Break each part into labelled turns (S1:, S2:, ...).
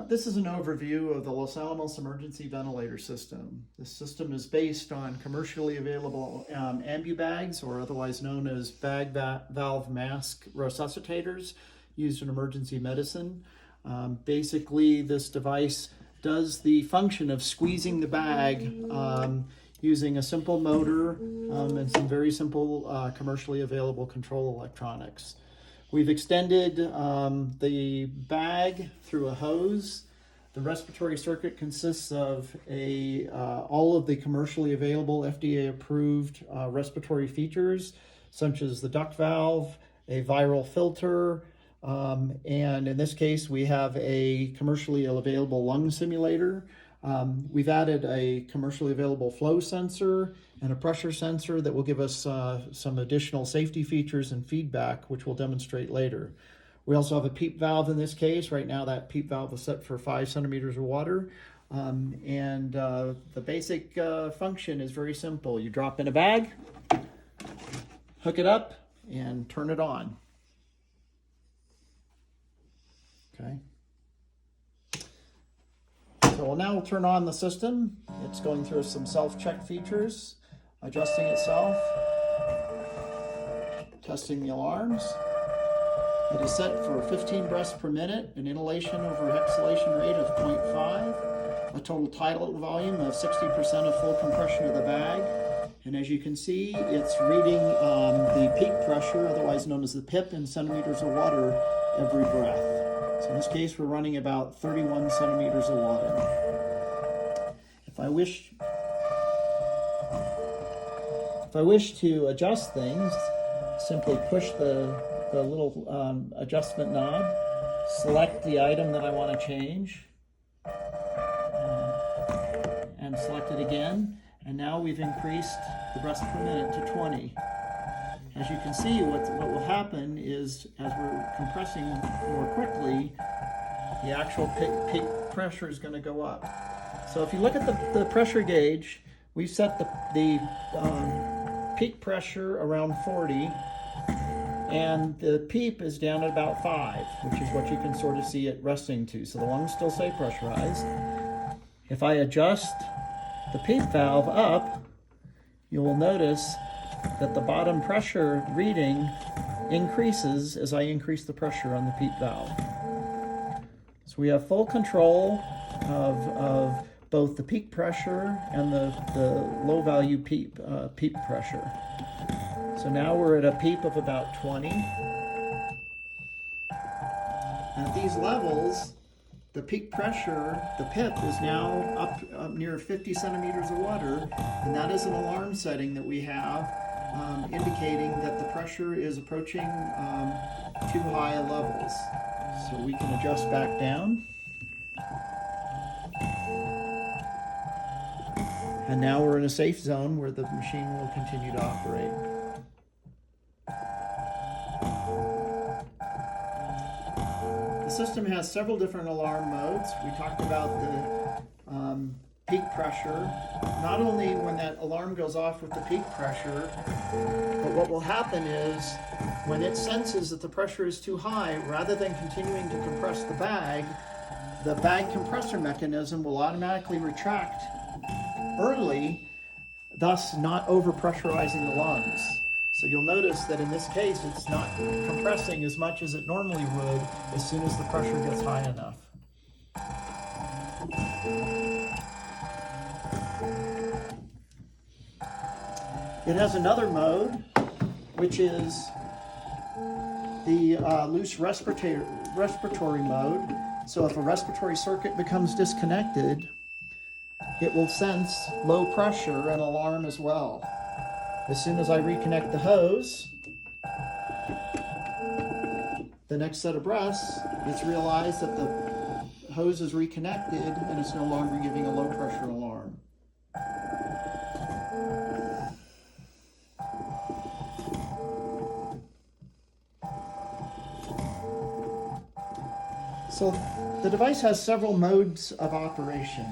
S1: This is an overview of the Los Alamos Emergency Ventilator System. This system is based on commercially available ambu-bags, or otherwise known as bag valve mask resuscitators used in emergency medicine. Basically, this device does the function of squeezing the bag using a simple motor and some very simple commercially available control electronics. We've extended the bag through a hose. The respiratory circuit consists of all of the commercially available FDA-approved respiratory features, such as the duct valve, a viral filter, and in this case, we have a commercially available lung simulator. We've added a commercially available flow sensor and a pressure sensor that will give us some additional safety features and feedback, which we'll demonstrate later. We also have a PEEP valve in this case. Right now that PEEP valve is set for 5 centimeters of water. The basic function is very simple. You drop in a bag, hook it up, and turn it on. Okay. So we'll now turn on the system. It's going through some self-check features, adjusting itself, testing the alarms. It is set for 15 breaths per minute, an inhalation over exhalation rate of 0.5, a total tidal volume of 60% of full compression of the bag. And as you can see, it's reading the peak pressure, otherwise known as the PIP, in centimeters of water every breath. So in this case, we're running about 31 centimeters of water. If I wish to adjust things, simply push the little adjustment knob, select the item that I want to change, and select it again. And now we've increased the breaths per minute to 20. As you can see, what will happen is, as we're compressing more quickly, the actual peak pressure is going to go up. So if you look at the pressure gauge, we've set the peak pressure around 40, and the PEEP is down at about 5, which is what you can sort of see it resting to. So the lungs still stay pressurized. If I adjust the PEEP valve up, you will notice that the bottom pressure reading increases as I increase the pressure on the PEEP valve. So we have full control of both the peak pressure and the low value PEEP pressure. So now we're at a PEEP of about 20. At these levels, the peak pressure, the PIP, is now up near 50 centimeters of water, and that is an alarm setting that we have indicating that the pressure is approaching too high levels. So we can adjust back down. And now we're in a safe zone where the machine will continue to operate. The system has several different alarm modes. We talked about the peak pressure. Not only when that alarm goes off with the peak pressure, but what will happen is when it senses that the pressure is too high, rather than continuing to compress the bag compressor mechanism will automatically retract early, thus not overpressurizing the lungs. So you'll notice that in this case, it's not compressing as much as it normally would as soon as the pressure gets high enough. It has another mode, which is the loose respiratory mode. So if a respiratory circuit becomes disconnected, it will sense low pressure and alarm as well. As soon as I reconnect the hose, the next set of breaths, it's realized that the hose is reconnected and it's no longer giving a low pressure alarm. So the device has several modes of operation.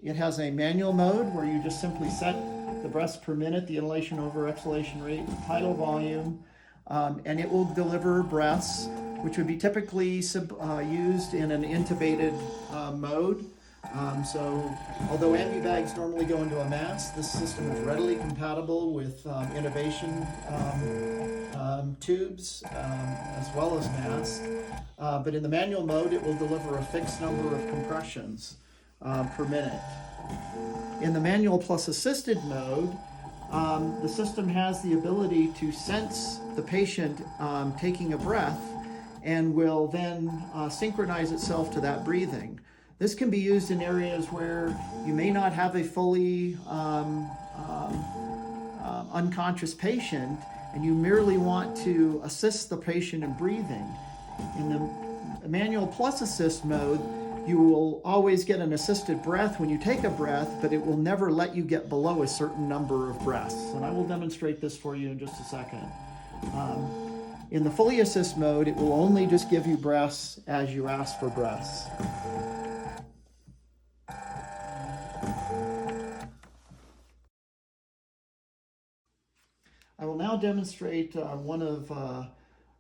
S1: It has a manual mode where you just simply set the breaths per minute, the inhalation over exhalation rate, tidal volume, and it will deliver breaths which would be typically used in an intubated mode. So although ambu bags normally go into a mask, this system is readily compatible with intubation tubes as well as masks. But in the manual mode, it will deliver a fixed number of compressions per minute. In the manual plus assisted mode, the system has the ability to sense the patient taking a breath and will then synchronize itself to that breathing. This can be used in areas where you may not have a fully unconscious patient and you merely want to assist the patient in breathing. In the manual plus assist mode, you will always get an assisted breath when you take a breath, but it will never let you get below a certain number of breaths. And I will demonstrate this for you in just a second. In the fully assist mode, it will only just give you breaths as you ask for breaths. I will now demonstrate one of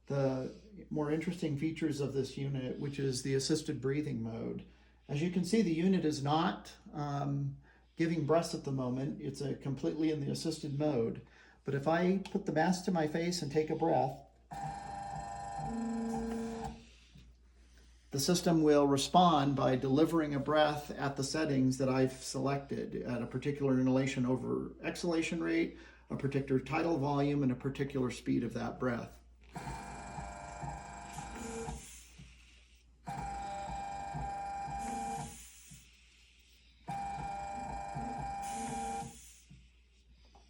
S1: the more interesting features of this unit, which is the assisted breathing mode. As you can see, the unit is not giving breaths at the moment. It's completely in the assisted mode. But if I put the mask to my face and take a breath, the system will respond by delivering a breath at the settings that I've selected at a particular inhalation over exhalation rate, a particular tidal volume, and a particular speed of that breath.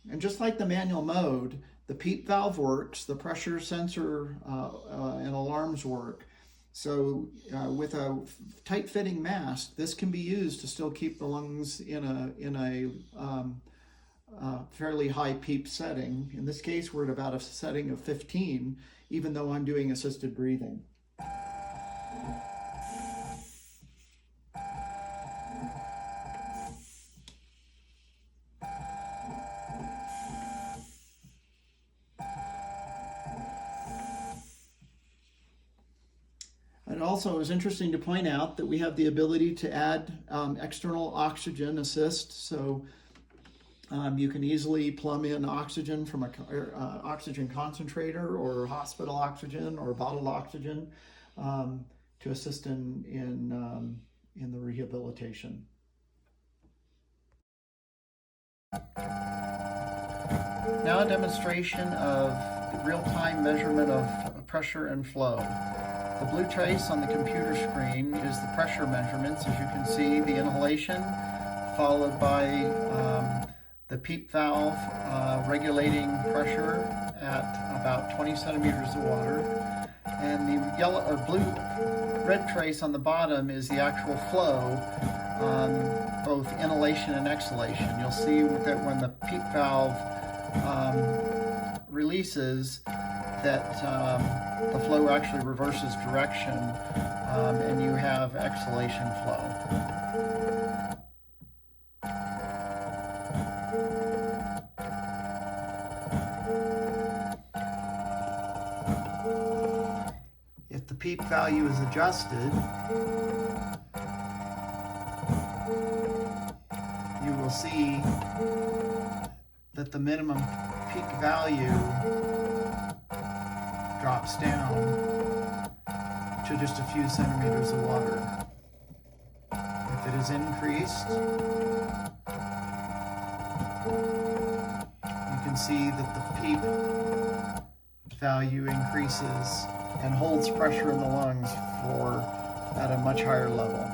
S1: And just like the manual mode, the PEEP valve works, the pressure sensor and alarms work. So with a tight-fitting mask, this can be used to still keep the lungs in a fairly high PEEP setting. In this case, we're at about a setting of 15, even though I'm doing assisted breathing. It also is interesting to point out that we have the ability to add external oxygen assist. So you can easily plumb in oxygen from an oxygen concentrator or hospital oxygen or bottled oxygen to assist in the rehabilitation. Now a demonstration of real-time measurement of pressure and flow. The blue trace on the computer screen is the pressure measurements. As you can see, the inhalation followed by the PEEP valve regulating pressure at about 20 centimeters of water. And the yellow or red trace on the bottom is the actual flow on both inhalation and exhalation. You'll see that when the PEEP valve releases, that the flow actually reverses direction and you have exhalation flow. If the PEEP value is adjusted, you will see that the minimum peak value drops down to just a few centimeters of water. If it is increased, you can see that the PEEP value increases and holds pressure in the lungs at a much higher level.